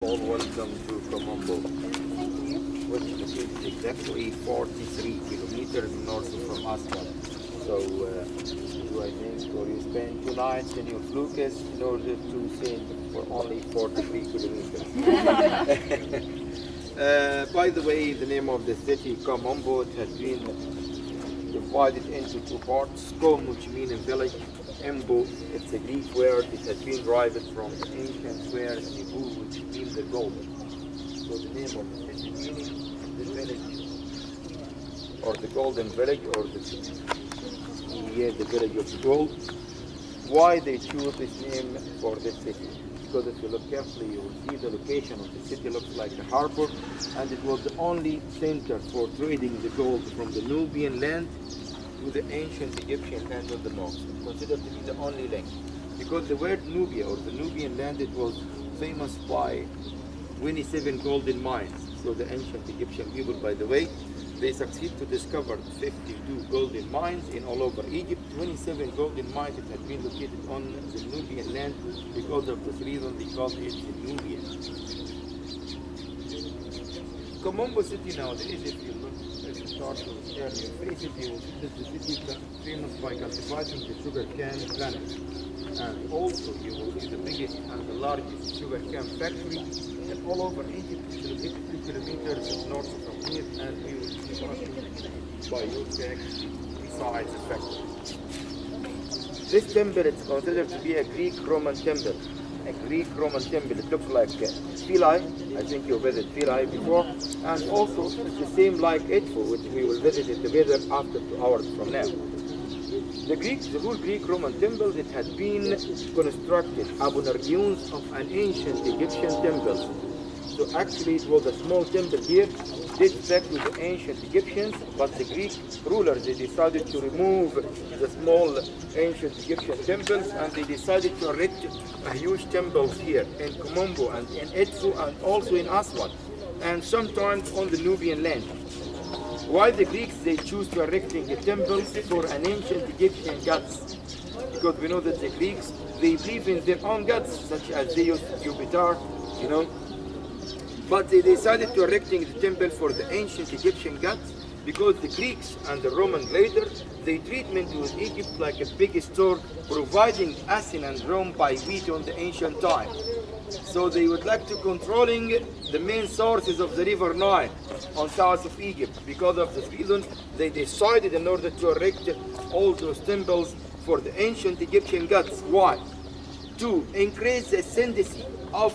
All welcome to Kom Ombo, which is exactly 43 kilometers north from Aswan. So I think or you spend 2 nights in your flucus in order to sail for only 43 kilometers. By the way, the name of the city, Kom Ombo, it has been divided into 2 parts. Kom, which means village. Embo, it's a Greek word. It has been derived from the ancient word Embu, which means the gold. So the name of the city meaning the village, or the golden village, or the village of gold. Why they choose this name for this city? Because if you look carefully, you will see the location of the city looks like a harbor, and it was the only center for trading the gold from the Nubian land to the ancient Egyptian land of the north, considered to be the only link. Because the word Nubia, or the Nubian land, it was famous by 27 golden mines. So the ancient Egyptian people, by the way, they succeed to discover 52 golden mines in all over Egypt. 27 golden mines that had been located on the Nubian land. Because of this reason, they called it the Nubian. Kom Ombo city nowadays, if you look, if you start to earlier, basically this is the city famous by cultivating the sugar cane planet. And also you will see the biggest and the largest sugar cane factory and all over Egypt. It will be 2 kilometers north from here, and we will see passing by your tax beside the factory. This temple is considered to be a Greek Roman temple. A Greek Roman temple. It looks like Philae. I think you visited Philae before, and also it's the same like Edfu, which we will visit it together after 2 hours from now. The whole Greek Roman temples, it had been constructed upon the ruins of an ancient Egyptian temple. So actually it was a small temple here, dates back to the ancient Egyptians, but the Greek rulers, they decided to remove the small ancient Egyptian temples, and they decided to erect a huge temples here in Kom Ombo and in Edfu and also in Aswan, and sometimes on the Nubian land. Why the Greeks, they choose to erecting a temple for an ancient Egyptian gods? Because we know that the Greeks, they believe in their own gods, such as Zeus, Jupiter, you know. But they decided to erecting the temple for the ancient Egyptian gods because the Greeks and the Roman leaders, they treatment with Egypt like a big store, providing Athens and Rome by wheat on the ancient time. So they would like to controlling the main sources of the river Nile on south of Egypt. Because of this reason, they decided in order to erect all those temples for the ancient Egyptian gods. Why? To increase the ascendancy of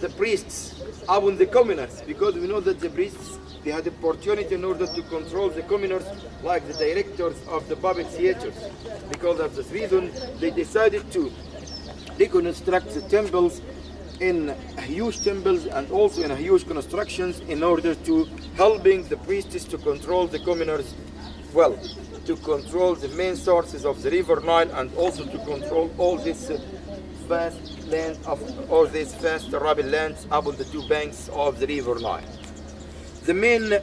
the priests upon the commoners, because we know that the priests, they had the opportunity in order to control the commoners like the directors of the puppet theaters. Because of this reason, they decided to reconstruct the temples in huge temples and also in huge constructions in order to helping the priests to control the commoners, well, to control the main sources of the river Nile, and also to control all this vast land of all these vast Arabian lands upon the 2 banks of the river Nile. The main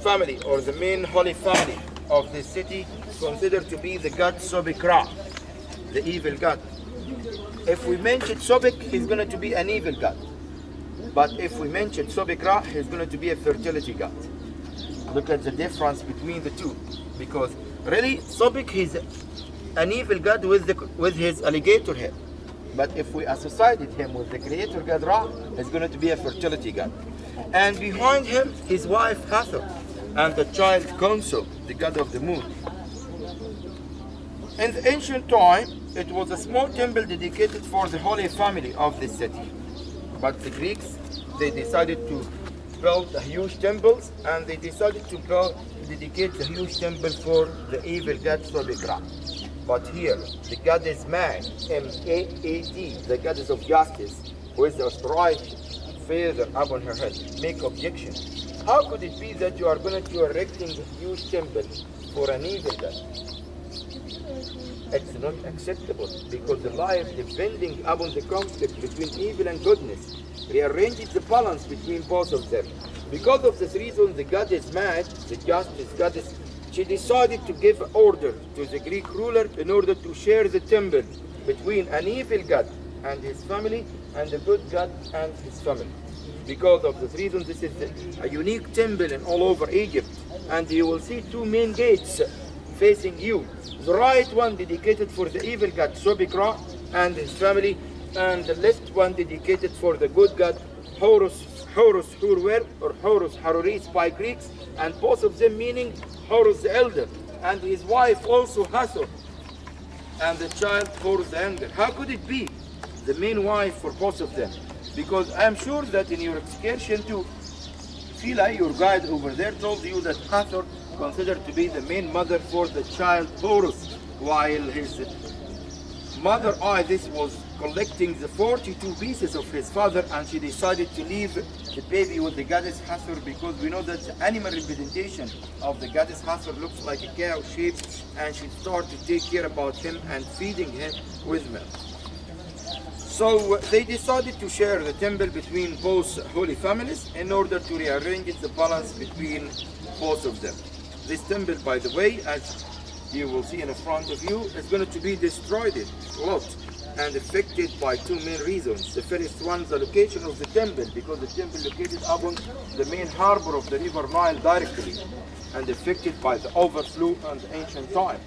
family, or the main holy family of this city, considered to be the god Soobeck, the evil god. If we mention Soobeck, he's going to be an evil god. But if we mention Soobeck, he's going to be a fertility god. Look at the difference between the two. Because really, Soobeck, he's an evil god with his alligator head. But if we associated him with the creator god Ra, he's going to be a fertility god. And behind him, his wife Hathor, and the child Khonsu, the god of the moon. In the ancient time, it was a small temple dedicated for the holy family of this city. But the Greeks, they decided to build a huge temples, and they decided to dedicate the huge temple for the evil god Soobeck. But here, the goddess Maat, M-A-A-T, the goddess of justice, with the striped feather upon her head, make objection. How could it be that you are going to erecting a huge temple for an evil god? It's not acceptable, because the life depending upon the conflict between evil and goodness rearranges the balance between both of them. Because of this reason, the goddess Maat, the justice goddess, she decided to give order to the Greek ruler in order to share the temple between an evil god and his family and the good God and his family. Because of this reason, this is a unique temple in all over Egypt. And you will see two main gates facing you. The right one dedicated for the evil god Sóbek and his family, and the left one dedicated for the good god Horus Hurwer, or Horus Haruris by Greeks, and both of them meaning Horus the elder, and his wife also Hathor, and the child Horus the younger. How could it be the main wife for both of them? Because I'm sure that in your excursion to Philae, your guide over there told you that Hathor considered to be the main mother for the child Horus, while his mother Isis was collecting the 42 pieces of his father, and she decided to leave the baby with the goddess Hathor, because we know that the animal representation of the goddess Hathor looks like a cow shape, and she started to take care about him and feeding him with milk. So they decided to share the temple between both holy families in order to rearrange the balance between both of them. This temple, by the way, as you will see in front of you, is going to be destroyed a lot and affected by two main reasons. The first one, the location of the temple, because the temple located upon the main harbor of the river Nile directly, and affected by the overflow and ancient time.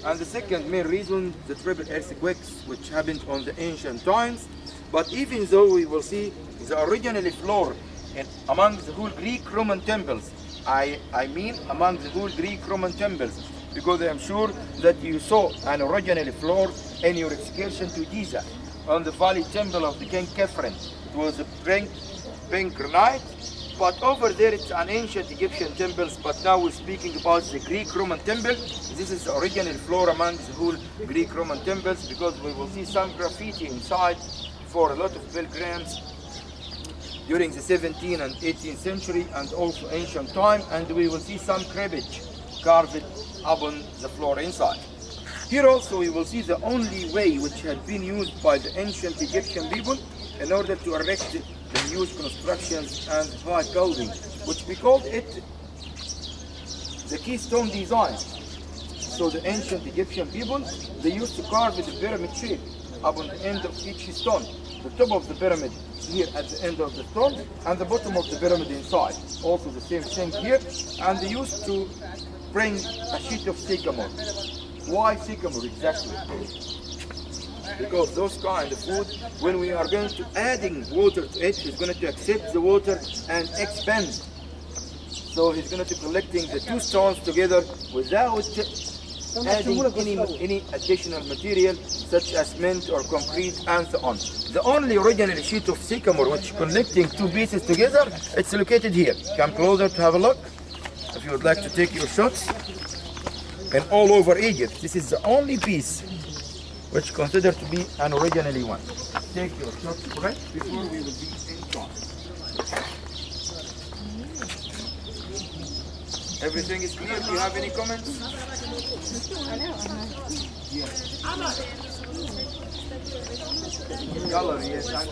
And the second main reason, the triple earthquakes which happened on the ancient times. But even though we will see the original floor among the whole Greek Roman temples, I mean among the whole Greek Roman temples, because I am sure that you saw an original floor in your excursion to Giza on the valley temple of the King Khafre. It was a pink granite, but over there it's an ancient Egyptian temples, but now we're speaking about the Greek Roman temple. This is the original floor among the whole Greek Roman temples, because we will see some graffiti inside for a lot of pilgrims during the 17th and 18th century and also ancient time, and we will see some cribbage carved upon the floor inside. Here also we will see the only way which had been used by the ancient Egyptian people in order to erect the huge constructions and high buildings, which we called it the keystone design. So the ancient Egyptian people, they used to carve the pyramid shape upon the end of each stone. The top of the pyramid here at the end of the stone, and the bottom of the pyramid inside. Also the same thing here, and they used to bring a sheet of sycamore. Why sycamore exactly? Because those kind of food, when we are going to adding water to it, it's going to accept the water and expand. So he's going to collecting the two stones together without adding any additional material such as cement or concrete and so on. The only original sheet of sycamore which connecting two pieces together, it's located here. Come closer to have a look if you would like to take your shots. And all over Egypt, this is the only piece which considered to be an originally one. Take your shots right before we will be inside. Everything is clear. Do you have any comments? Yes. Color, yes, and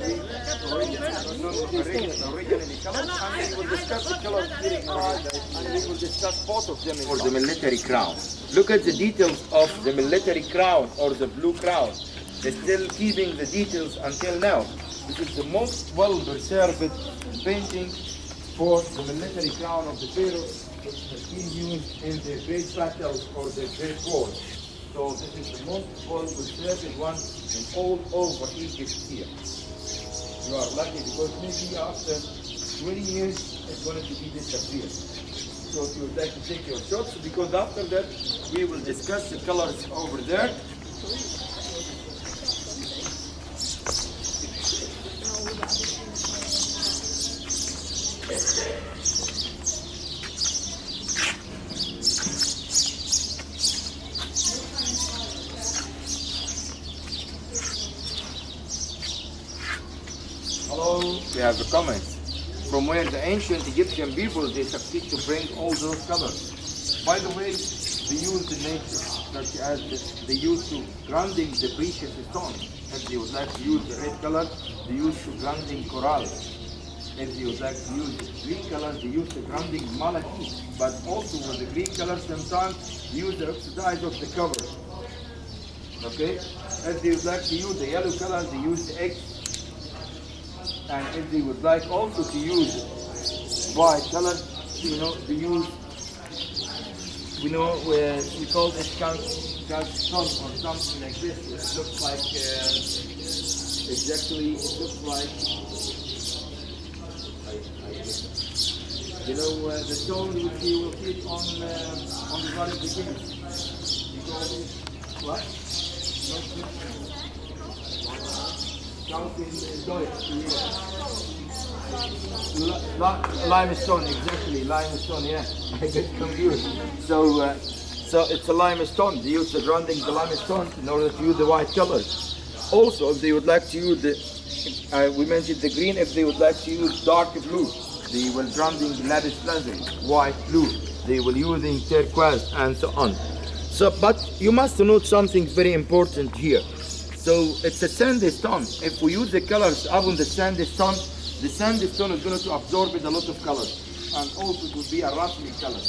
originally color, and we will discuss the color and we will discuss both of them for the military crown. Look at the details of the military crown or the blue crown. They're still keeping the details until now. This is the most well-preserved painting for the military crown of the pharaohs, which has been used in the great battles or the great wars. So this is the most well-preserved one in all over Egypt here. You are lucky because maybe after 20 years it's going to be disappeared. So if you would like to take your shots, because after that we will discuss the colors over there. We have a comment from where the ancient Egyptian people, they succeed to bring all those colors. By the way, they used the nature, such as they used to grinding the precious stone. If they would like to use the red color, they used to grinding coral. If they would like to use the green color, they used to grinding malachite. But also with the green color, sometimes they use the oxidize of the cover. Okay? If they would like to use the yellow color, they use the egg And if they would like also to use white color, to use, we call it stone or something like this. It looks like, exactly, it looks like, the stone which you will keep on the right of the king. You call it what? Limestone, exactly, limestone, yeah. I get confused. So it's a limestone. They use the grinding the limestone in order to use the white color. Also, if they would like to use we mentioned the green, if they would like to use dark blue, they will grinding lapis lazuli, white blue. They will using turquoise and so on. But you must note something very important here. So it's a sandstone. If we use the colors upon the sandstone is going to absorb a lot of colors, and also it will be a roughly color.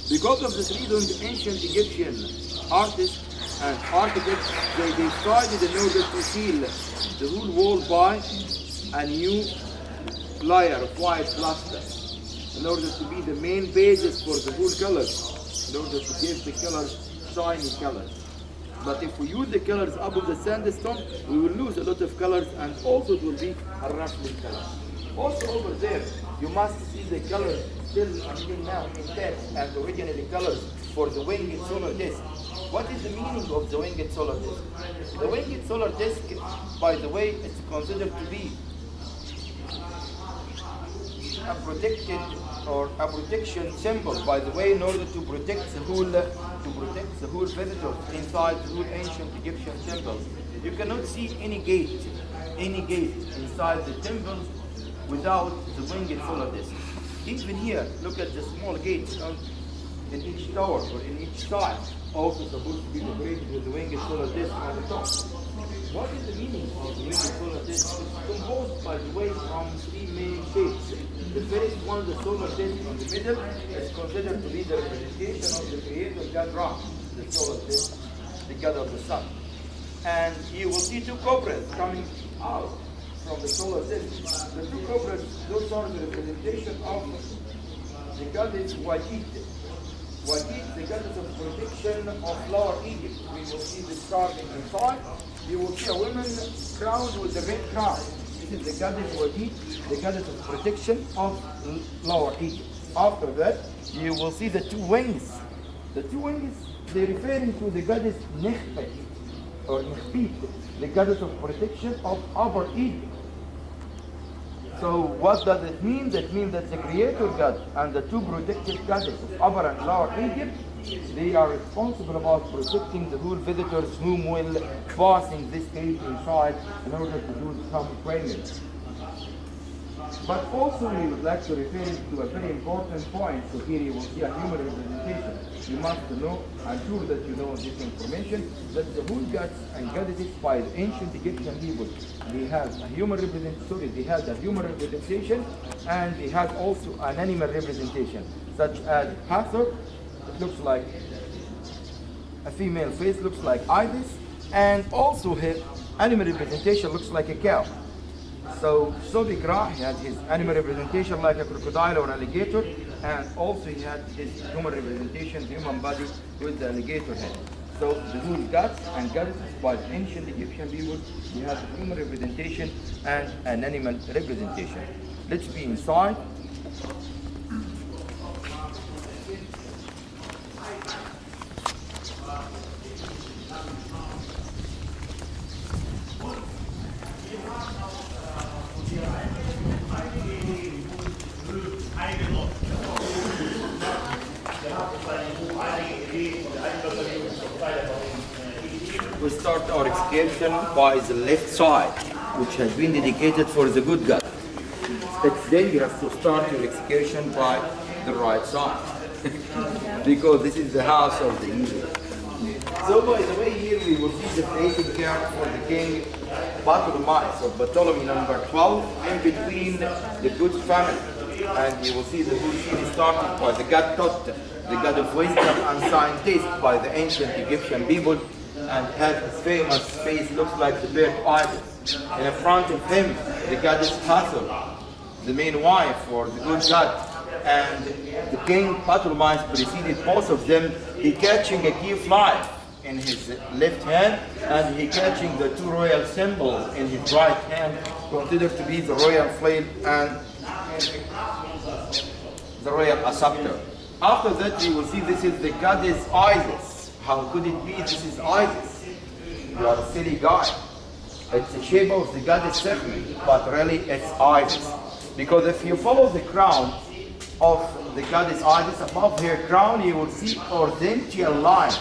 Because of this reason, the ancient Egyptian artists and architects, they decided in order to seal the whole wall by a new layer of white plaster, in order to be the main basis for the whole colors, in order to give the colors shiny colors. But if we use the colors above the sandstone, we will lose a lot of colors, and also it will be a roughly color. Also over there, you must see the colors still until now intact and original colors for the winged solar disk. What is the meaning of the winged solar disk? The winged solar disk, by the way, is considered to be a protected or a protection symbol, by the way, in order to protect the whole visitors inside the whole ancient Egyptian temples. You cannot see any gate inside the temples without the winged solar disk. Even here, look at the small gates in each tower or in each side, also supposed to be decorated with the winged solar disk on the top. What is the meaning of the winged solar disk? It's composed, by the way, from three main shapes. The first one, the solar disk in the middle, is considered to be the representation of the creator God Ra, the solar disk, the god of the sun. And you will see two cobras coming out from the solar disk. The two cobras, those are the representation of the goddess Wajid. Wajid, the goddess of protection of Lower Egypt. We will see this carving inside. You will see a woman crowned with the red crown. This is the goddess Wajid, the goddess of protection of Lower Egypt. After that, you will see the two wings. The two wings, they're referring to the goddess Nekhpet, or Nekhpet, the goddess of protection of Upper Egypt. So what does it mean? That means that the creator God and the two protected goddesses of Upper and Lower Egypt, they are responsible about protecting the whole visitors whom will passing this gate inside in order to do some prayers. But also we would like to refer to a very important point. So here you will see a human representation. You must know, I'm sure that you know this information, that the whole gods and goddesses by the ancient Egyptian people, they had a human representation, and they had also an animal representation, such as Hathor. It looks like a female face, looks like Ibis, and also her animal representation looks like a cow. So Soobeck Ra, he had his animal representation like a crocodile or alligator, and also he had his human representation, the human body with the alligator head. So the whole gods and goddesses by the ancient Egyptian people, they had the human representation and an animal representation. Let's be inside. We start our excursion by the left side, which has been dedicated for the good God. It's dangerous to start your excursion by the right side, because this is the house of the evil. So by the way, here we will see the placing care for the king Ptolemaic, or Ptolemy number 12, in between the good family. And you will see the whole scene started by the god Tot, the god of wisdom and scientist by the ancient Egyptian people, and had his famous face looks like the bird Ibis. In front of him, the goddess Hathor, the main wife or the good god. And the king Ptolemaic preceded both of them. He catching a key fly in his left hand, and he catching the two royal symbols in his right hand, considered to be the royal flail and the royal scepter. After that, you will see this is the goddess Isis. How could it be this is Isis? You are a silly guy. It's the shape of the goddess Sekhmet, but really it's Isis. Because if you follow the crown of the goddess Isis, above her crown you will see horizontal line,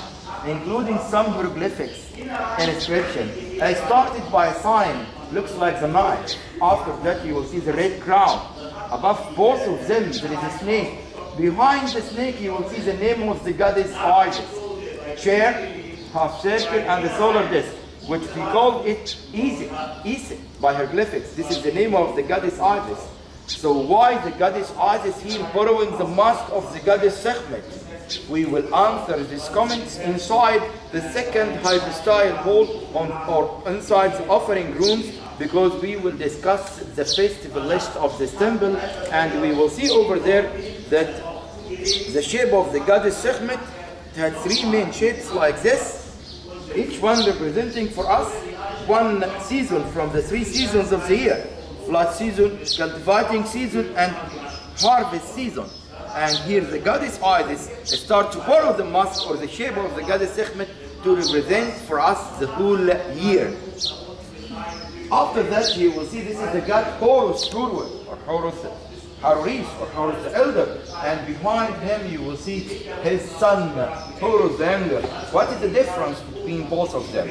including some hieroglyphics and inscription. I started by a sign, looks like the knife. After that you will see the red crown. Above both of them there is a snake. Behind the snake you will see the name of the goddess Isis. Chair, half circle, and the solar disk, which we call it Isis by hieroglyphics. This is the name of the goddess Isis. So why the goddess Isis here borrowing the mask of the goddess Sekhmet? We will answer these comments inside the second hypostyle hall or inside the offering rooms, because we will discuss the festival list of this temple, and we will see over there that the shape of the goddess Sekhmet had three main shapes like this, each one representing for us one season from the three seasons of the year: flood season, cultivating season, and harvest season. And here the goddess Isis start to borrow the mask or the shape of the goddess Sekhmet to represent for us the whole year. After that, you will see this is the god Horus Turwin, or Horus Haruris, or Horus the elder, and behind him you will see his son Horus the younger. What is the difference between both of them?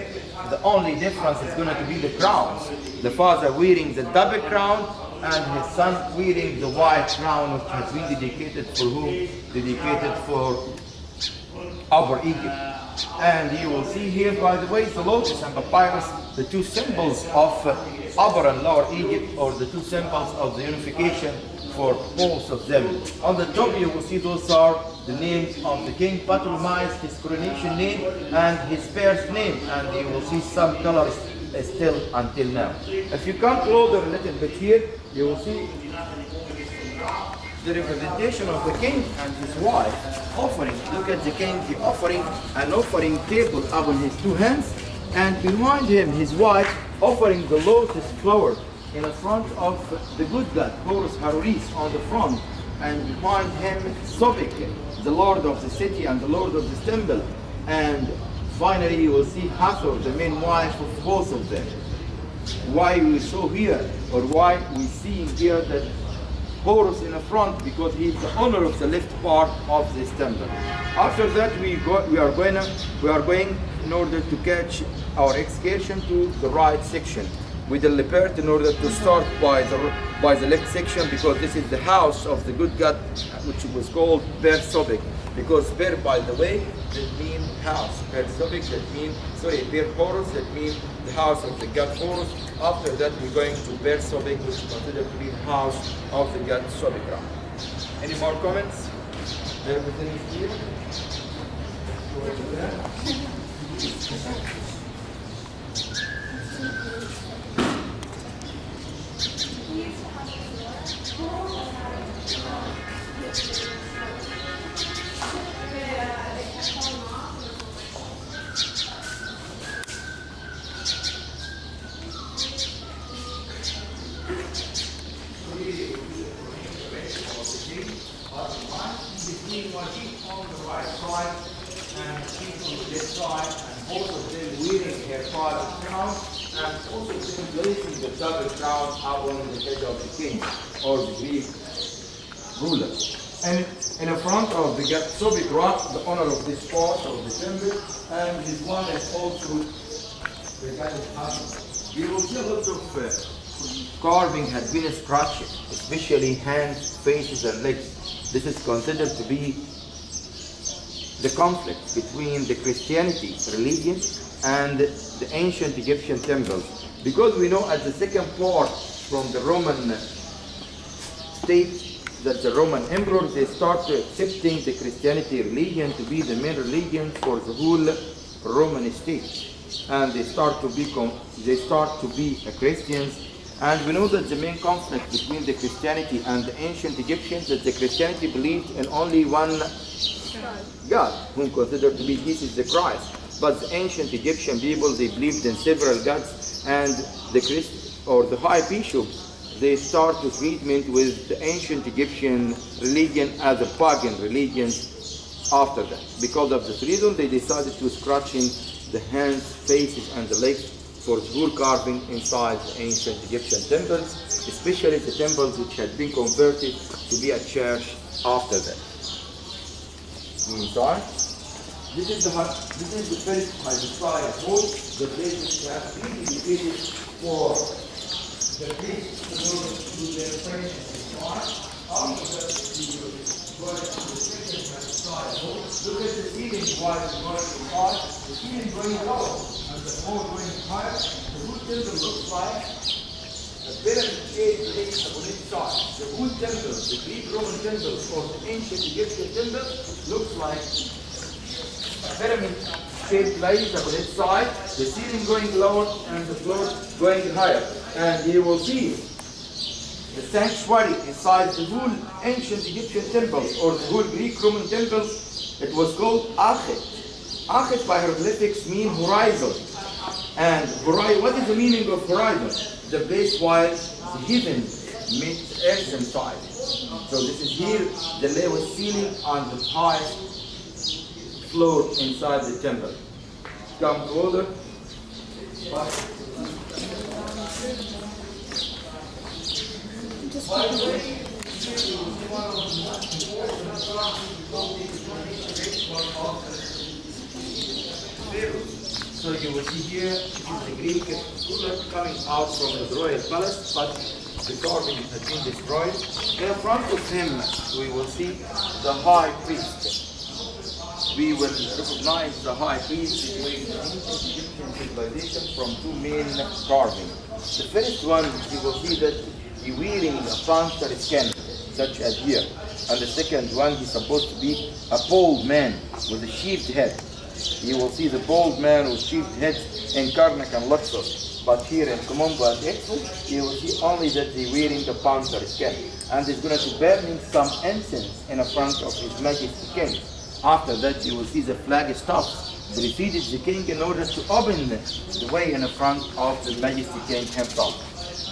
The only difference is going to be the crowns. The father wearing the double crown, and his son wearing the white crown, which has been dedicated for whom? Dedicated for Upper Egypt. And you will see here, by the way, the lotus and papyrus, the two symbols of Upper and Lower Egypt, or the two symbols of the unification for both of them. On the top you will see those are the names of the king Ptolemaic, his coronation name and his birth name, and you will see some colors still until now. If you come closer a little bit here, you will see the representation of the king and his wife offering. Look at the king, the offering an offering table upon his two hands, and behind him his wife offering the lotus flower in the front of the good god Horus Haruris on the front, and behind him Sóbek, the lord of the city and the lord of the temple, and finally you will see Hathor, the main wife of both of them. Why we saw here, or why we see here that Horus in the front? Because he is the owner of the left part of this temple. After that we are going in order to catch our excursion to the right section. We deliberate in order to start by the left section, because this is the house of the good god, which was called Ber Sóbek. Because Ber, by the way, that means house. Ber Sóbek, that means, Ber Horus, that means the house of the god Horus. After that, we're going to Ber Sóbek, which is considered to be the house of the god Sóbek. Any more comments? Everything is clear? Go over there. On the right side and sheep on the left side, and both of them wearing their father's crown, and both of them placing the double crown upon the head of the king or the Greek ruler. And in the front of the god Sóbek rock, the owner of this part of the temple, and his one is also the goddess Hathor. You will see lots of carving has been scratched, especially hands, faces, and legs. This is considered to be the conflict between the Christianity religion and the ancient Egyptian temples. Because we know at the second part from the Roman state that the Roman emperors, they start accepting the Christianity religion to be the main religion for the whole Roman state. and they start to be Christians. And we know that the main conflict between the Christianity and the ancient Egyptians, that the Christianity believed in only one God, whom considered to be Jesus the Christ. But the ancient Egyptian people, they believed in several gods, and the high bishops, they start to treatment with the ancient Egyptian religion as a pagan religion after that. Because of this reason, they decided to scratching the hands, faces, and the legs for tool carving inside the ancient Egyptian temples, especially the temples which had been converted to be a church after that. Inside, this is the first hypostatic hole, the place which has been dedicated for the priests to go to their prayers inside. After that, we will go to the second hypostatic hole. Look at the ceiling while it's going inside. The ceiling going low and the hole going higher. The whole temple looks like a pyramid-shaped lake upon its side. The whole temple, the Greek Roman temple or the ancient Egyptian temple, looks like a pyramid-shaped lake upon its side. The ceiling going lower and the floor going higher. And you will see the sanctuary inside the whole ancient Egyptian temples or the whole Greek Roman temples. It was called Achet. Achet by hieroglyphics mean horizon. And what is the meaning of horizon? The place while the heaven meets earth inside. So this is here the lowest ceiling on the highest floor inside the temple. Come closer. By the way, so you will see here the Greek ruler coming out from the royal palace, but the carving has been destroyed. In front of him we will see the high priest. We will recognize the high priest during the ancient Egyptian civilization from two main carvings. The first one, you will see that he wearing a panther skin, such as here. And the second one, he's supposed to be a bald man with a shaved head. You will see the bald man with shaved head in Karnak and Luxor. But here in Kom Ombo and Expo, you will see only that they're wearing the panther skin. And he's going to be burning some incense in front of His Majesty King. After that, you will see the flag staff preceded the king in order to open the way in front of the Majesty King himself.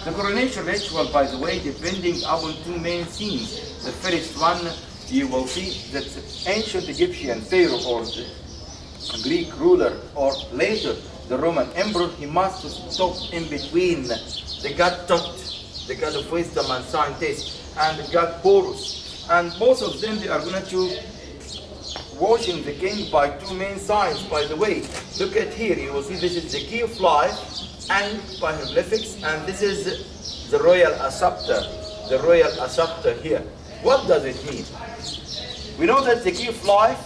The coronation ritual, by the way, depending upon two main scenes. The first one, you will see that the ancient Egyptian pharaoh or the Greek ruler or later the Roman emperor, he must stop in between the god Tut, the god of wisdom and scientist, and the god Horus. And both of them, they are going to washing the king by two main signs, by the way. Look at here, you will see this is the key of life and by hieroglyphics, and this is the royal scepter, the royal scepter here. What does it mean? We know that the key of life,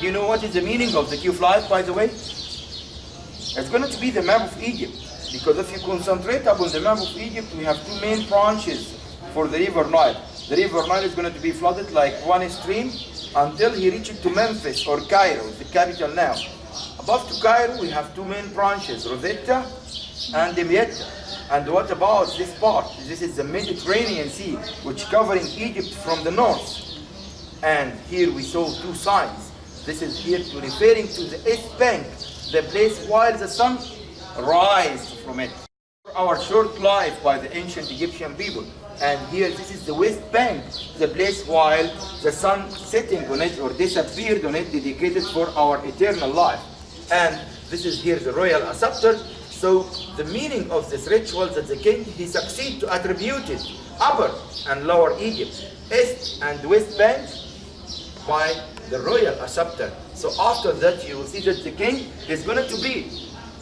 you know what is the meaning of the key of life, by the way? It's going to be the map of Egypt, because if you concentrate upon the map of Egypt, we have two main branches for the river Nile. The river Nile is going to be flooded like one stream until he reaches to Memphis or Cairo, the capital now. Above to Cairo, we have two main branches, Rosetta and Damietta. And what about this part? This is the Mediterranean Sea, which covering Egypt from the north. And here we saw two signs. This is here to referring to the east bank, the place while the sun rises from it. Our short life by the ancient Egyptian people. And here this is the west bank, the place while the sun setting on it or disappeared on it, dedicated for our eternal life. And this is here the royal scepter. So the meaning of this ritual that the king, he succeed to attribute it upper and lower Egypt, east and west bank by the royal scepter. So after that you will see that the king is going to be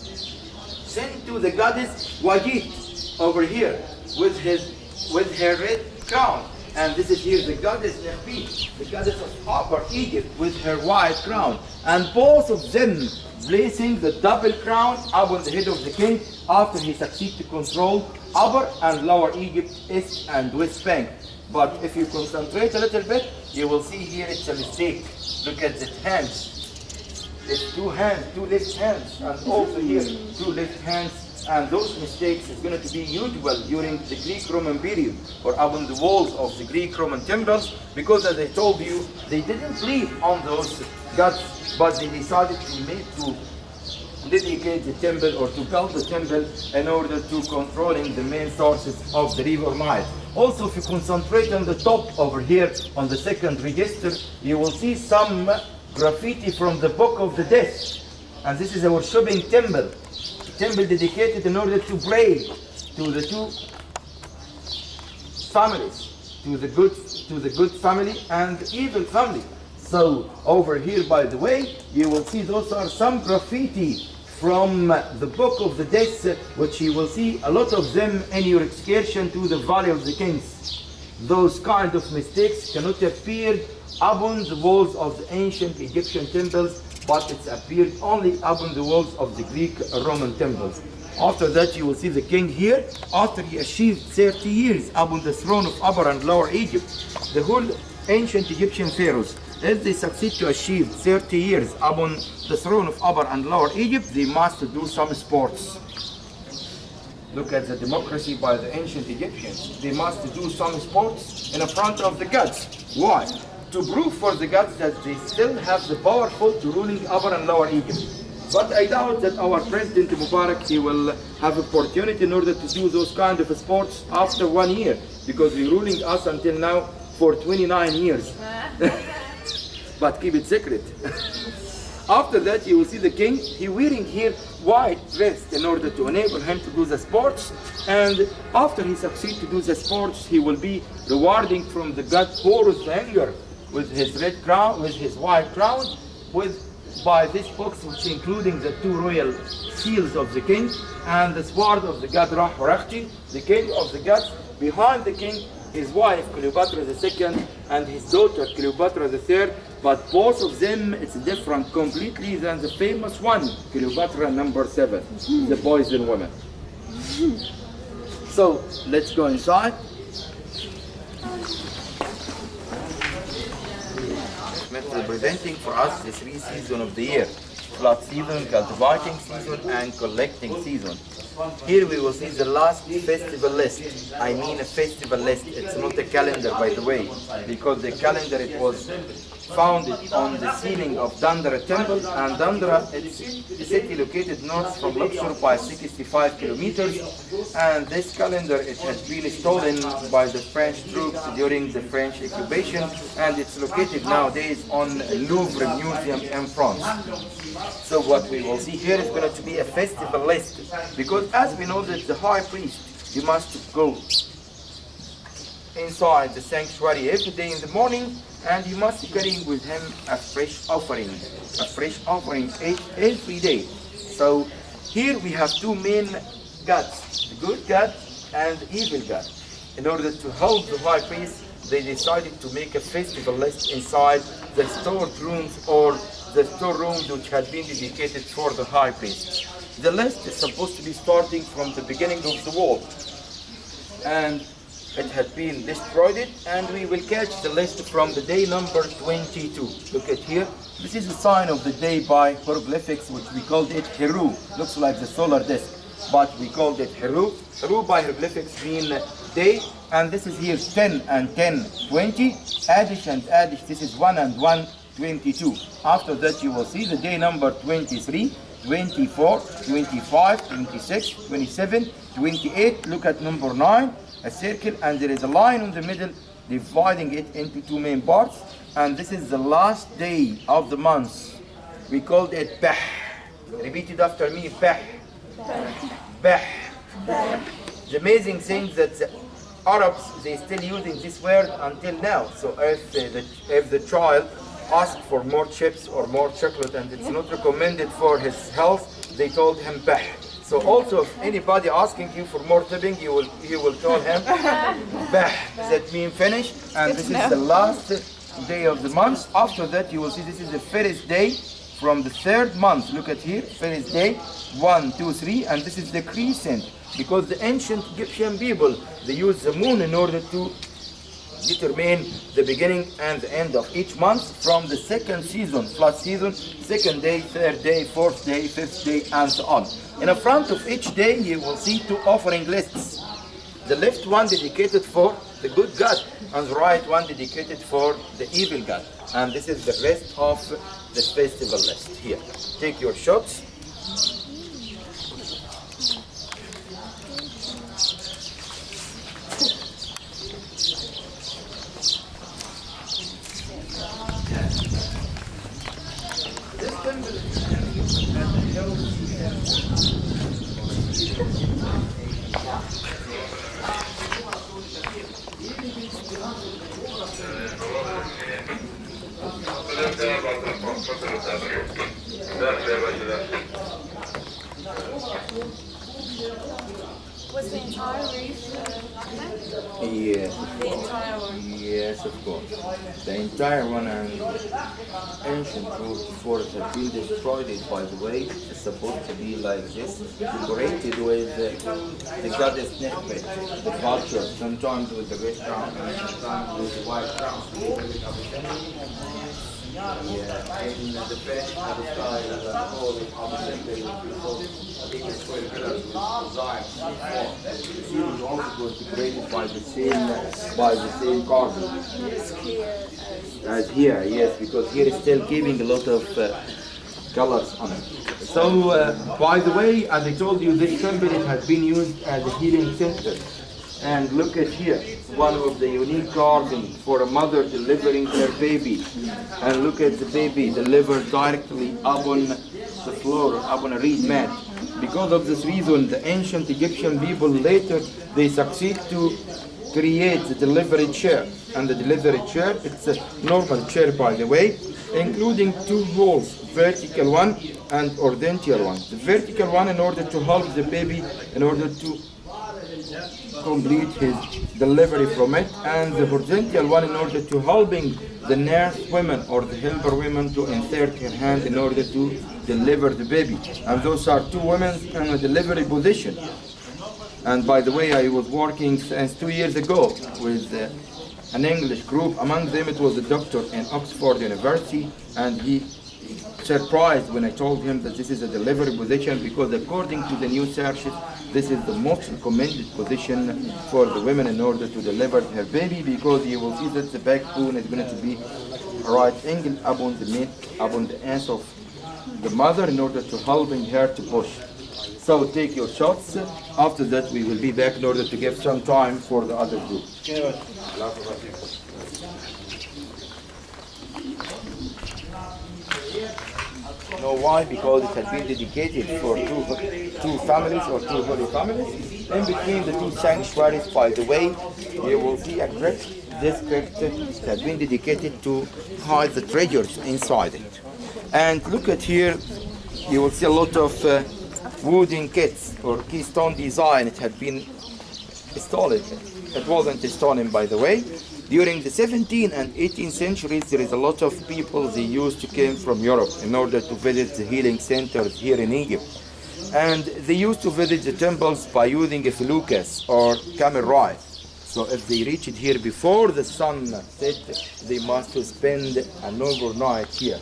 sent to the goddess Wajid over here with her red crown. And this is here the goddess Nefi, the goddess of Upper Egypt with her white crown. And both of them placing the double crown upon the head of the king after he succeeds to control Upper and Lower Egypt, East and West Bank. But if you concentrate a little bit, you will see here it's a mistake. Look at the hands. it's two hands, two left hands, and also here two left hands. And those mistakes is going to be usual during the Greek-Roman period or upon the walls of the Greek-Roman temples, because as I told you, they didn't believe on those gods, but they decided to dedicate the temple or to build the temple in order to controlling the main sources of the river Nile. Also, if you concentrate on the top over here on the second register, you will see some graffiti from the Book of the Dead. And this is our shopping temple. Temple dedicated in order to pray to the two families, to the good family and the evil family. So over here, by the way, you will see those are some graffiti from the Book of the Dead, which you will see a lot of them in your excursion to the Valley of the Kings. Those kind of mistakes cannot appear upon the walls of the ancient Egyptian temples, but it's appeared only upon the walls of the Greek-Roman temples. After that, you will see the king here, after he achieved 30 years upon the throne of Upper and Lower Egypt. The whole ancient Egyptian pharaohs, if they succeed to achieve 30 years upon the throne of Upper and Lower Egypt, they must do some sports. Look at the democracy by the ancient Egyptians. They must do some sports in front of the gods. Why? To prove for the gods that they still have the powerful to ruling Upper and Lower Egypt. But I doubt that our President Mubarak, he will have opportunity in order to do those kind of sports after 1 year, because he's ruling us until now for 29 years. But keep it secret. After that, you will see the king, he wearing here white dress in order to enable him to do the sports. And after he succeeds to do the sports, he will be rewarding from the god Horus the Younger with his red crown, with his white crown, by this box, which including the two royal seals of the king and the sword of the god Ra-Horakhti, the king of the gods. Behind the king, his wife Cleopatra II and his daughter Cleopatra III, but both of them it's different completely than the famous one, Cleopatra number 7, the poison woman. So let's go inside. Representing for us the 3 seasons of the year: flood season, cultivating season, and collecting season. Here we will see the last festival list. I mean a festival list. It's not a calendar, by the way, because the calendar, it was founded on the ceiling of Dandara Temple, and Dandara, it's a city located north from Luxor by 65 kilometers. And this calendar, it has been stolen by the French troops during the French occupation, and it's located nowadays on Louvre Museum in France. So what we will see here is going to be a festival list, because as we know that the high priest, you must go inside the sanctuary every day in the morning, and you must carry with him a fresh offering every day. So here we have two main gods, the good God and the evil God. In order to help the high priest, they decided to make a festival list inside the stored rooms, or the storerooms which had been dedicated for the high priest. The list is supposed to be starting from the beginning of the wall, and it had been destroyed, and we will catch the list from the day number 22. Look at here. This is the sign of the day by hieroglyphics, which we called it Heru. Looks like the solar disk, but we called it Heru. Heru by hieroglyphics mean day, and this is here 10 and 10, 20. Addish and addish, this is 1 and 1, 22. After that, you will see the day number 23, 24, 25, 26, 27, 28. Look at number 9, a circle, and there is a line in the middle dividing it into two main parts. And this is the last day of the month. We called it Bah. Repeat it after me, Bah. Bah. The amazing thing that the Arabs, they still using this word until now. So if the child ask for more chips or more chocolate and it's not recommended for his health, they told him Bah. So also if anybody asking you for more tipping, you will tell him Bah. That means finish. And this is the last day of the month. After that, you will see this is the first day from the third month. Look at here, first day, 1, 2, 3, and this is the crescent, because the ancient Egyptian people, they use the moon in order to determine the beginning and the end of each month from the second season, flood season, second day, third day, fourth day, fifth day, and so on. In the front of each day, you will see two offering lists. The left one dedicated for the good God, and the right one dedicated for the evil God. And this is the rest of the festival list. Here, take your shots. Was the entire reef Yes, the entire one? yes, of course. The entire one, and ancient roof before it had been destroyed, it, by the way, is supposed to be like this, decorated with the goddess Nefret, the vulture, sometimes with the red crown and sometimes with the white crown. Yeah, in the French style, called Abu Temple, I think it's called pillars with mosaic form. The ceiling also was decorated by the same carving. It's clear As here, yes, because here is still keeping a lot of colors on it. So, by the way, as I told you, this temple has been used as a healing center. And look at here, one of the unique carvings for a mother delivering her baby. And look at the baby delivered directly upon the floor, upon a reed mat. Because of this reason, the ancient Egyptian people later, they succeed to create the delivery chair. And the delivery chair, it's a normal chair, by the way, including two holes, vertical one and horizontal one. The vertical one in order to help the baby, in order to complete his delivery from it, and the horizontal one in order to helping the nurse women or the helper women to insert her hand in order to deliver the baby. And those are two women in a delivery position. And by the way, I was working since 2 years ago with an English group. Among them it was a doctor in Oxford University, and he surprised when I told him that this is a delivery position, because according to the new searches, this is the most recommended position for the women in order to deliver her baby, because you will see that the backbone is going to be right angle upon the ends of the mother in order to helping her to push. So take your shots. After that we will be back in order to give some time for the other group. Know why? Because it had been dedicated for two families or two holy families. In between the two sanctuaries, by the way, you will see a crypt. This crypt had been dedicated to hide the treasures inside it. And look at here, you will see a lot of wooden kits or keystone design. It had been installed. It wasn't stolen, by the way. During the 17th and 18th centuries, there is a lot of people they used to come from Europe in order to visit the healing centers here in Egypt. And they used to visit the temples by using a felucas or camel ride. So if they reached here before the sun set, they must spend an overnight here.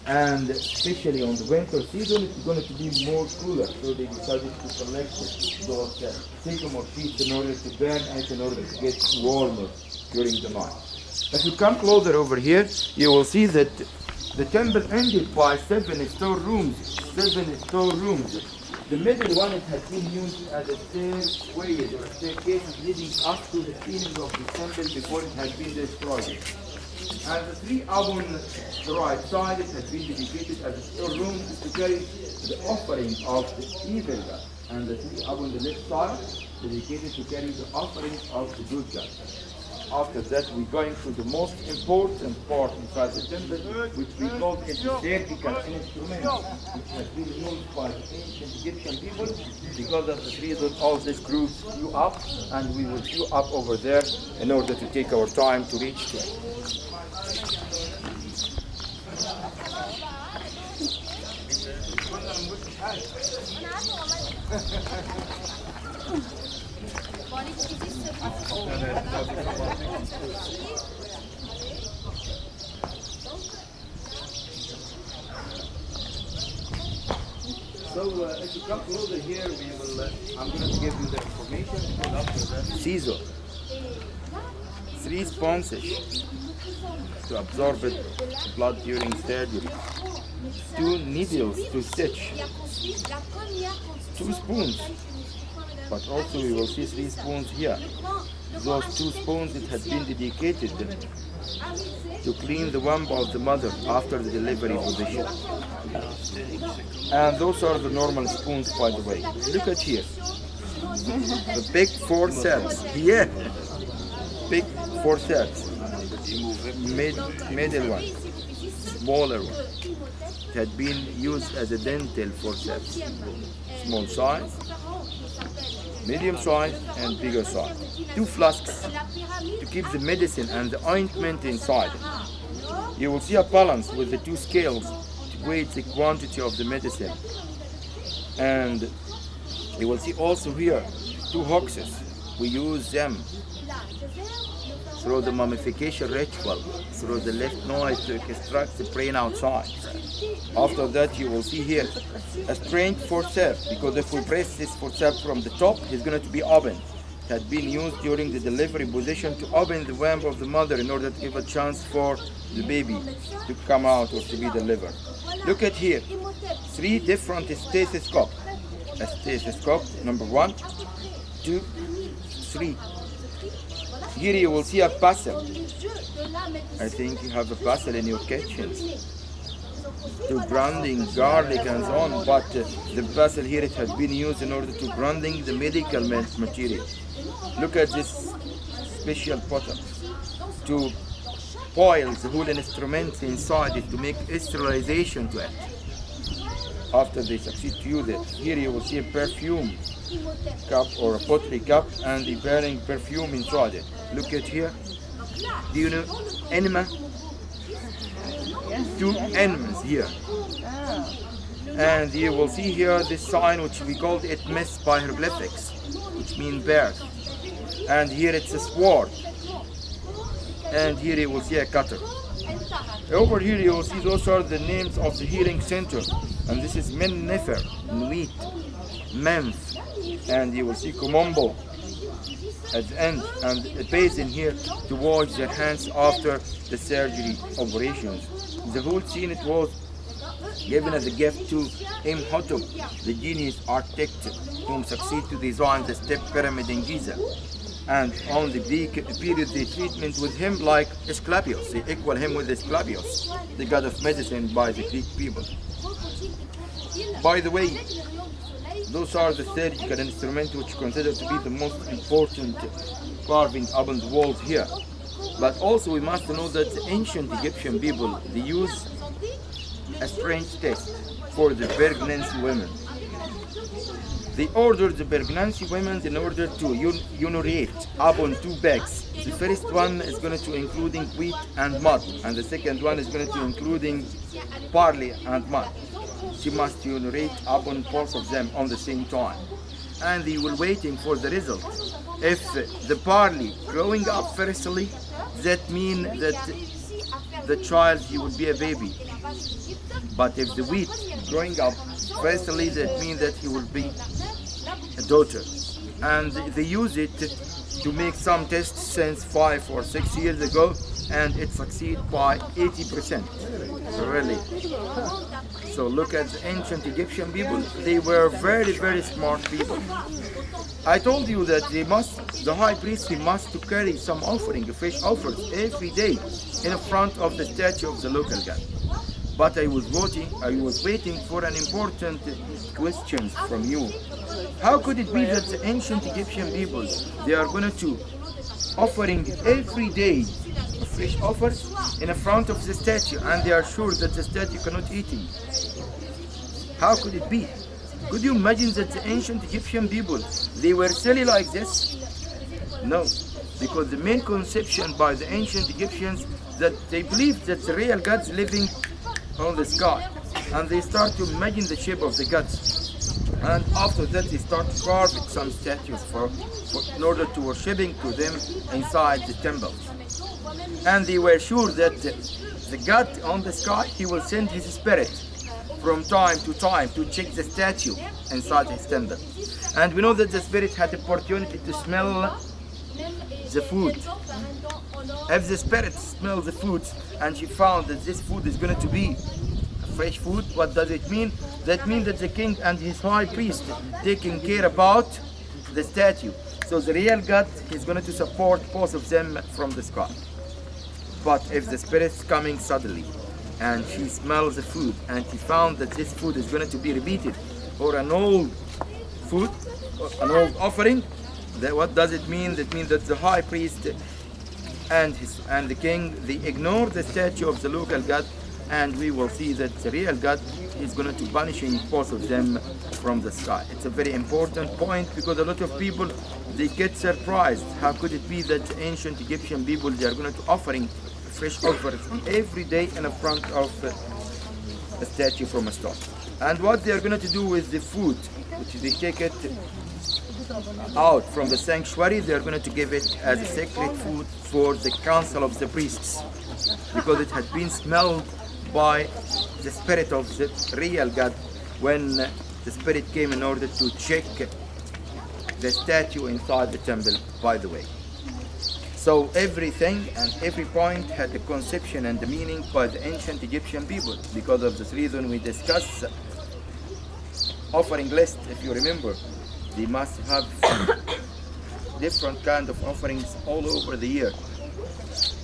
And especially on the winter season, it's going to be more cooler. So they decided to collect those sycamore sheets in order to burn and in order to get warmer during the night. If you come closer over here, you will see that the temple ended by 7 storerooms. 7 storerooms. The middle one, it has been used as a stairway or staircase leading up to the ceiling of the temple before it had been destroyed. And the 3 upon the right side, it has been dedicated as a storeroom to carry the offering of the evil God. And the 3 upon the left side, dedicated to carry the offering of the good God. After that, we're going to the most important part inside the temple, which we call a liturgical instrument, which has been used by the ancient Egyptian people. Because of this reason, all these groups flew up, and we will flew up over there in order to take our time to reach to it. So if you come closer here, we will. I'm going to give you the information. Because after that, Caesar. 3 sponges to absorb it, blood during surgery. 2 needles to stitch. 2 spoons. But also we will see 3 spoons here. Those 2 spoons that had been dedicated to clean the womb of the mother after the delivery position. And those are the normal spoons, by the way. Look at here. The big forceps. Yeah. Big forceps. Middle one. Smaller one. It had been used as a dental forceps. Small size, medium size, and bigger size. 2 flasks to keep the medicine and the ointment inside. You will see a balance with the 2 scales to weigh the quantity of the medicine. And you will see also here 2 hoxes. We use them through the mummification ritual, through the lymph node to extract the brain outside. After that, you will see here a strange forceps, because if we press this forceps from the top, it's going to be opened. It had been used during the delivery position to open the womb of the mother in order to give a chance for the baby to come out or to be delivered. Look at here, 3 different stethoscopes. A stethoscope, number 1, 2, 3. Here you will see a basil. I think you have a basil in your kitchen. To grinding garlic and so on, but the basil here, it has been used in order to grinding the medical material. Look at this special potter to boil the whole instrument inside it to make sterilization to it. After they succeed to use it, here you will see a perfume cup or a pottery cup and the burning perfume inside it. Look at here. Do you know enema? 2 enemas here. And you will see here this sign which we called it missed by hieroglyphics, which means birth. And here it's a sword. And here you will see a cutter. Over here you will see those are the names of the healing center. And this is Mennefer, Nuit, Menf, and you will see Kom Ombo at the end, and a basin here to wash their hands after the surgery operations. The whole scene, it was given as a gift to Imhotep, the genius architect whom succeeded to design the step pyramid in Giza. And on the Greek period, they treatment with him like Asclepius. They equal him with Asclepius, the god of medicine by the Greek people. By the way, those are the surgical instruments which considered to be the most important carving upon the walls here. But also we must know that the ancient Egyptian people, they use a strange test for the pregnancy women. They ordered the pregnancy women in order to urinate upon 2 bags. The first one is going to including wheat and mud, and the second one is going to including barley and mud. She must urinate upon both of them on the same time. And they were waiting for the result. If the barley growing up firstly, that means that the child, he would be a baby. But if the wheat growing up firstly, that means that he will be a daughter. And they use it to make some tests since 5 or 6 years ago, and it succeeds by 80%. Really. So look at the ancient Egyptian people. They were very, very smart people. I told you that the high priest, he must to carry some offering, fresh offers every day in front of the statue of the local god. But I was waiting for an important question from you. How could it be that the ancient Egyptian people, they are going to offering every day fresh offers in front of the statue, and they are sure that the statue cannot eat it? How could it be? Could you imagine that the ancient Egyptian people, they were silly like this? No, because the main conception by the ancient Egyptians that they believed that the real gods living on the sky, and they start to imagine the shape of the gods. And after that, they start carving some statues in order to worshiping to them inside the temple. And they were sure that the God on the sky, he will send his spirit from time to time to check the statue inside his temple. And we know that the spirit had the opportunity to smell the food. If the spirit smells the food and she found that this food is going to be fresh food, what does it mean? That means that the king and his high priest taking care about the statue. So the real God is going to support both of them from the sky. But if the spirit's coming suddenly and she smells the food and she found that this food is going to be repeated or an old food, or an old offering, that what does it mean? That means that the high priest and the king, they ignore the statue of the local god, and we will see that the real God is going to punishing both of them from the sky. It's a very important point because a lot of people, they get surprised. How could it be that the ancient Egyptian people, they are going to offering fresh offerings every day in front of a statue from a stone? And what they are going to do with the food, which they take it out from the sanctuary, they are going to give it as a sacred food for the council of the priests, because it has been smelled by the spirit of the real God when the spirit came in order to check the statue inside the temple, by the way. So everything and every point had the conception and the meaning by the ancient Egyptian people. Because of this reason we discuss offering list. If you remember, they must have different kind of offerings all over the year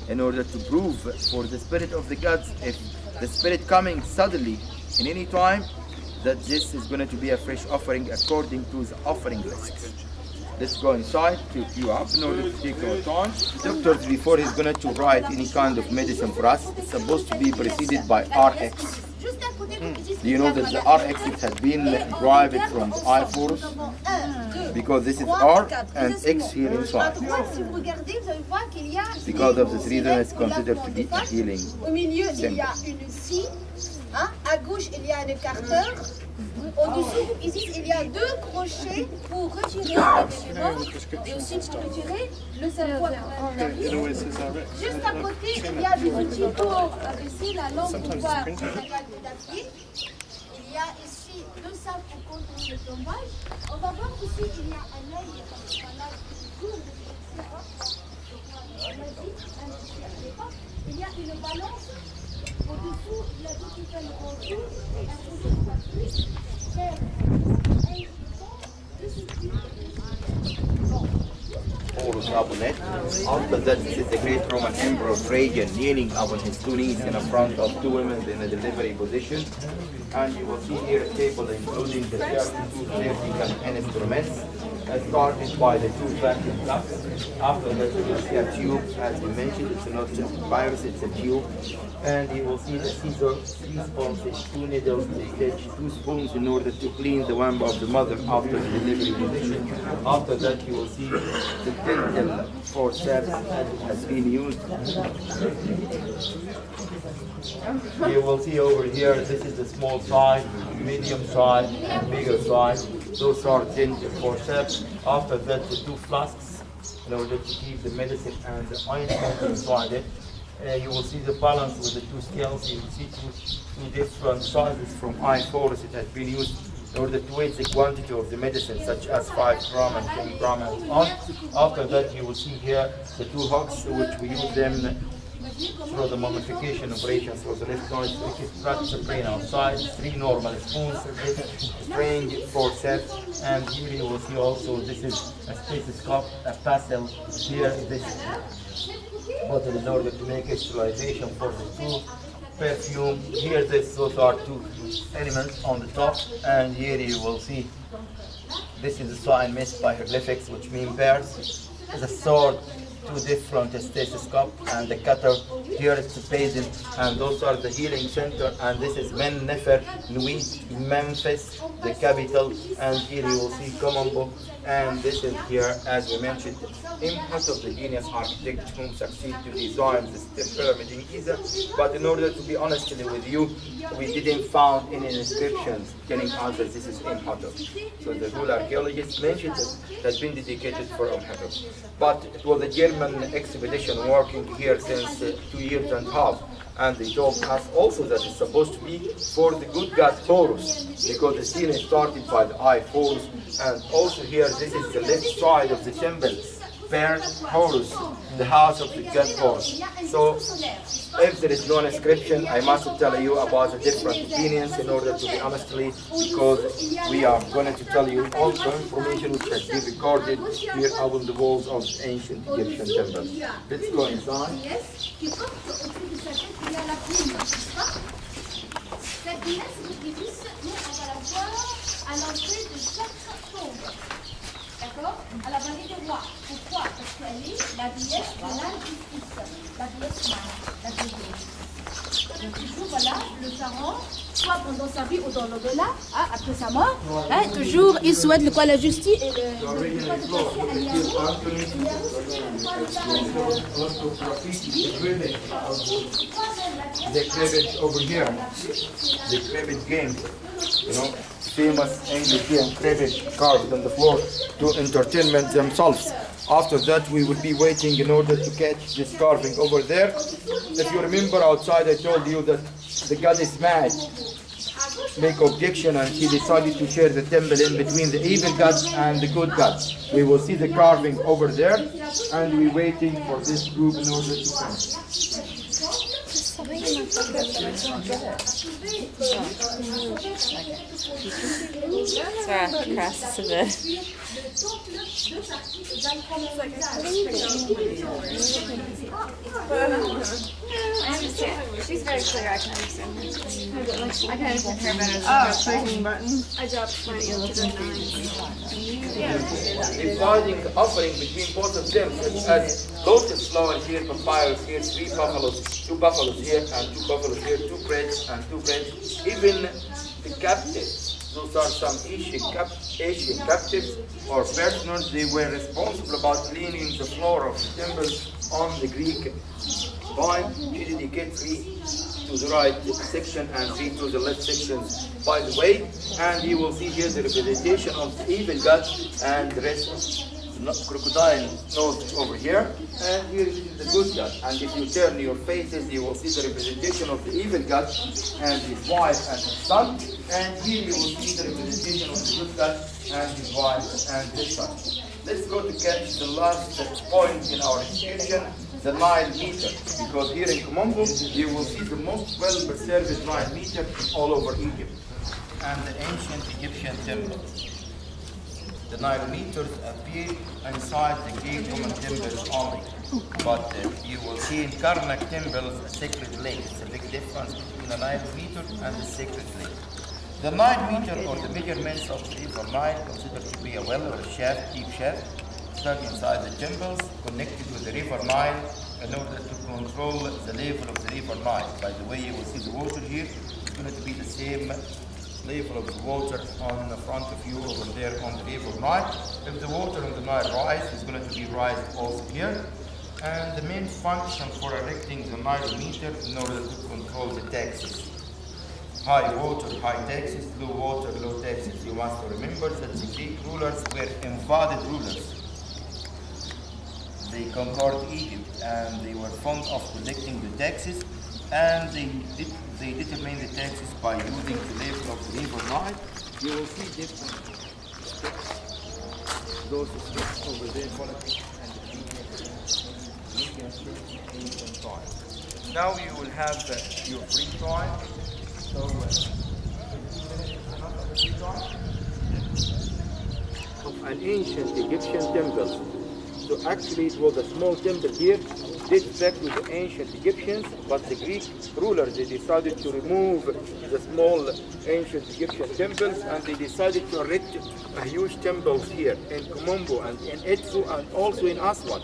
in order to prove for the spirit of the gods, if the spirit coming suddenly in any time, that this is going to be a fresh offering according to the offering list. Let's go inside to queue up in order to take our time. Doctors, before he's going to write any kind of medicine for us, it's supposed to be preceded by RX. Do you know that the RX has been derived from I force? Because this is R and X here inside. Because of this reason, it's considered to be a healing symbol. À gauche, il y a un écarteur. Au-dessous, ici, il y a deux crochets pour retirer l'élément et aussi pour retirer le cerveau. Juste à côté, il y a des outils pour abaisser la lampe pour voir la papier. Il y a ici deux sacs pour contrôler le tombage. On va voir aussi qu'il y a un œil il y a une balance. Au-dessous, il y a deux qui font le contour, un contour de papier, Horus Abunet. After that, this is the great Roman Emperor Trajan kneeling upon his two knees in front of two women in a delivery position. And you will see here a table including the 32 surgical instruments, started by the two vacuum cups. After that, you will see a tube, as we mentioned, it's not a virus, it's a tube. And you will see the scissors, 3 sponges, 2 needles, they catch 2 spoons in order to clean the womb of the mother after the delivery position. After that, you will see the dental forceps as it has been used. You will see over here, this is the small size, medium size, and bigger size. Those are dental forceps. After that, the 2 flasks in order to keep the medicine and the ointment inside it. You will see the balance with the 2 scales. You will see two different sizes from I4 it has been used in order to weigh the quantity of the medicine, such as 5 gram and 10 gram and so on. After that, you will see here the 2 hooks, which we use them through the mummification operations for the left noise, which extracts the brain outside, 3 normal spoons, this strange forceps, and here you will see also this is a stethoscope, a pestle, here this bottle in order to make sterilization for the 2 perfume. Here those are 2 elements on the top, and here you will see this is a sign made by hieroglyphics, which mean bears. Is a sword two different stethoscope and the cutter. Here is the basin, and those are the healing center. And this is Men Nefer, Nuit, Memphis, the capital. And here you will see Kom Ombo. And this is here, as we mentioned, Imhotep, the genius architect whom succeeded to design this pyramid in Giza. But in order to be honest with you, we didn't found any inscriptions telling us that this is Imhotep. So the whole archaeologists mentioned it has been dedicated for Imhotep. But it was a German expedition working here since 2 years and a half. And they told us also that it's supposed to be for the good god Horus, because the scene is started by the eye Horus. And also here, this is the left side of the temple, where Horus, the house of the god Horus. So if there is no inscription, I must tell you about the different opinions in order to be honestly, because we are going to tell you all the information which has been recorded here on the walls of ancient Egyptian temples. Let's go inside. Qui porte autour de sa tête, il y a la plume, n'est-ce pas? Cette déesse Osiris, nous, on va la voir à l'entrée de chaque tombe. D'accord? À la vallée des rois. Pourquoi? Parce qu'elle est la déesse de l'injustice, la déesse mère, la déesse. Donc toujours, voilà, le pharaon, soit pendant sa vie ou dans l'au-delà, après sa mort, toujours il souhaite le quoi, la justice et The cribbage over here, the cribbage game, you know, famous English game, cribbage carved on the floor to entertainment themselves. After that, we will be waiting in order to catch this carving over there. If you remember outside, I told you that the goddess mad make objection, and she decided to share the temple in between the evil gods and the good gods. We will see the carving over there, and we're waiting for this group in order to come. Sorry, across to the... I understand. She's very clear. I can understand her. I can understand her better. Oh, clicking button. I dropped my to the 9. Dividing offering between both of them, such as lotus flower here, papyrus here, 3 buffaloes, 2 buffaloes here, and 2 buffaloes here, 2 breads and 2 breads. Even the captives. Those are some Asian captives or prisoners. They were responsible about cleaning the floor of the temple on the Greek vine. She dedicated 3 to the right section and 3 to the left section, by the way. And you will see here the representation of the evil god and the rest. Crocodile nose over here, and here is the good god. And if you turn your faces, you will see the representation of the evil god and his wife and his son. And here you will see the representation of the good god and his wife and his son. Let's go to catch the last point in our description, the Nile meter, because here in Kom Ombo you will see the most well-preserved Nile meter all over Egypt and the ancient Egyptian temples. The Nile meters appear inside the Great Roman temples only, but you will see in Karnak temples a sacred lake. It's a big difference between the Nile meter and the sacred lake. The Nile meter, or the measurements of the river Nile, considered to be a well or a shaft, deep shaft, stuck inside the temples, connected with the river Nile in order to control the level of the river Nile. By the way, you will see the water here. It's going to be the same level of the water on the front of you over there on the river Nile. If the water on the Nile rises, it's going to be rise also here. And the main function for erecting the Nile meter in order to control the taxes. High water, high taxes, low water, low taxes. You must remember that the Greek rulers were invaded rulers. They conquered Egypt and they were fond of collecting the taxes, and they determine the taxes by using the level of the river Nile. You will see different steps. Those steps over there, politics and the medium steps, time. Now you will have your free time. So, 15 minutes, another free time. Of an ancient Egyptian temple. So actually it was a small temple here, dates back to the ancient Egyptians, but the Greek rulers, they decided to remove the small ancient Egyptian temples, and they decided to erect a huge temples here in Kom Ombo and in Edfu and also in Aswan.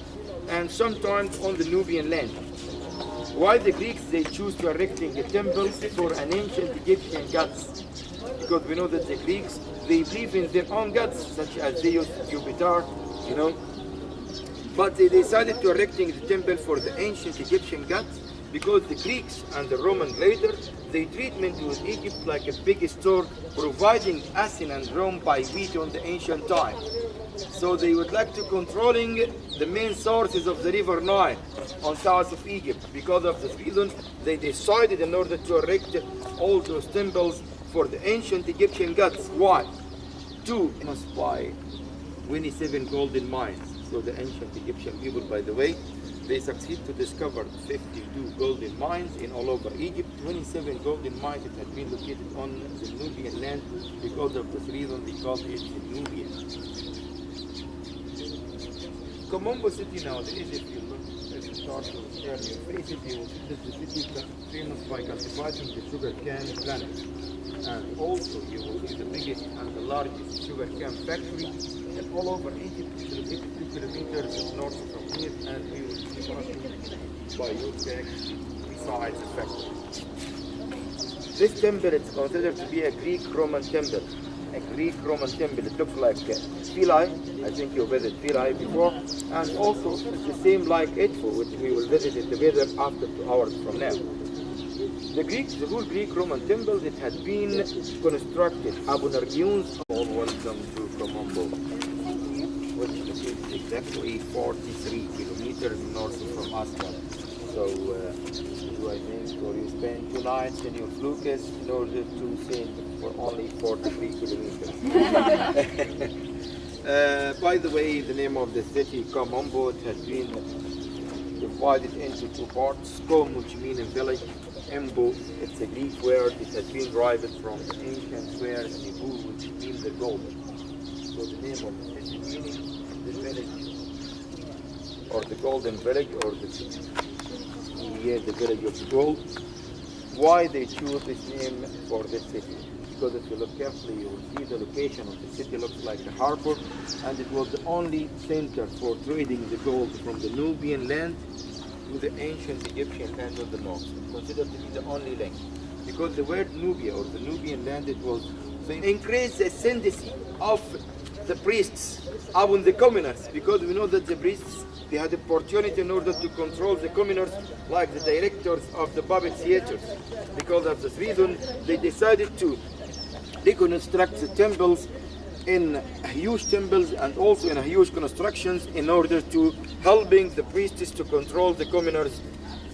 and sometimes on the Nubian land. Why the Greeks they choose to erecting a temple for an ancient Egyptian gods? Because we know that the Greeks they believe in their own gods such as Zeus, Jupiter, you know. But they decided to erecting the temple for the ancient Egyptian gods because the Greeks and the Roman later they treatment with Egypt like a big store, providing Athens and Rome by wheat on the ancient time. So they would like to controlling the main sources of the river Nile on south of Egypt. Because of this reason, they decided in order to erect all those temples for the ancient Egyptian gods. Why? Two, by 27 golden mines. So the ancient Egyptian people, by the way, they succeed to discover 52 golden mines in all over Egypt. 27 golden mines that had been located on the Nubian land. Because of this reason, they called it the Nubian. Kom Ombo city now, the Egypt, you look at the start of earlier. Egypt, this is the city famous by cultivating the sugar cane planet. And also you will see the biggest and the largest sugar cane factory. And all over Egypt, it's located 2 kilometers north from here, and we will see passing by your back beside the factory. This temple is considered to be a Greek Roman temple. A Greek Roman temple. It looks like Philae. I think you visited Philae before, and also it's the same like Edfu, which we will visit it together after 2 hours from now. The whole Greek Roman temple that had been constructed upon the ruins. All welcome to Kom Ombo, which is exactly 43 kilometers north from Aswan. So I think, or you spend 2 nights in your flucus in order to sail for only 43 kilometers. By the way, the name of the city, Kom Ombo, it has been divided into 2 parts. Kom, which means a village. Embo, it's a Greek word. It has been derived from the ancient word Ibu, which means the gold. So the name of the city meaning the village, or the golden village, or the village of gold. Why they choose this name for this city? Because if you look carefully, you will see the location of the city looks like a harbor, and it was the only center for trading the gold from the Nubian land to the ancient Egyptian land of the north. Considered to be the only link. Because the word Nubia, or the Nubian land, it was increased the ascendancy of the priests upon the commoners, because we know that the priests they had the opportunity in order to control the commoners like the directors of the puppet theaters. Because of this reason, they decided to reconstruct the temples in huge temples and also in huge constructions in order to helping the priests to control the commoners,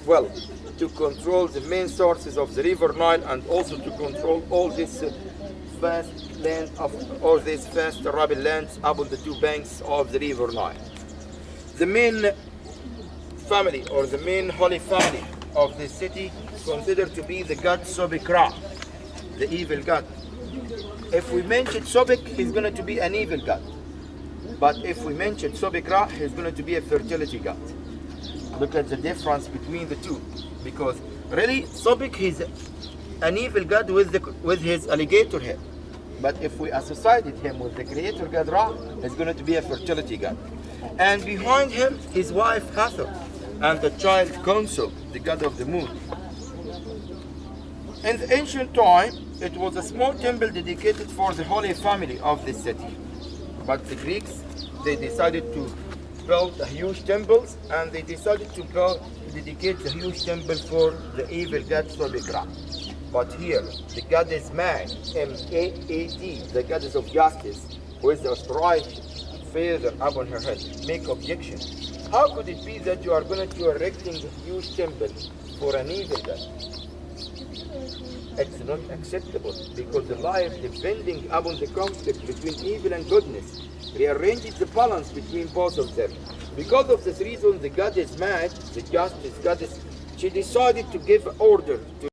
well, to control the main sources of the river Nile, and also to control all this vast land of all these vast Arabic lands upon the 2 banks of the river Nile. The main family, or the main holy family of this city, considered to be the god Sóbek, the evil god. If we mention Sóbek, he's going to be an evil god. But if we mention Sóbek, he's going to be a fertility god. Look at the difference between the two. Because really, Sóbek is an evil god with his alligator head. But if we associated him with the creator god Ra, he's going to be a fertility god. And behind him, his wife Hathor, and the child Khonsu, the god of the moon. In the ancient time, it was a small temple dedicated for the holy family of this city. But the Greeks, they decided to build a huge temples, and they decided to dedicate the huge temple for the evil god Sóbek. But here, the goddess Maat, M-A-A-T, the goddess of justice, with the bright feather upon her head, make objection. How could it be that you are going to erecting a huge temple for an evil god? It's not acceptable, because the life depending upon the conflict between evil and goodness rearranges the balance between both of them. Because of this reason, the goddess Maat, the justice goddess, she decided to give order to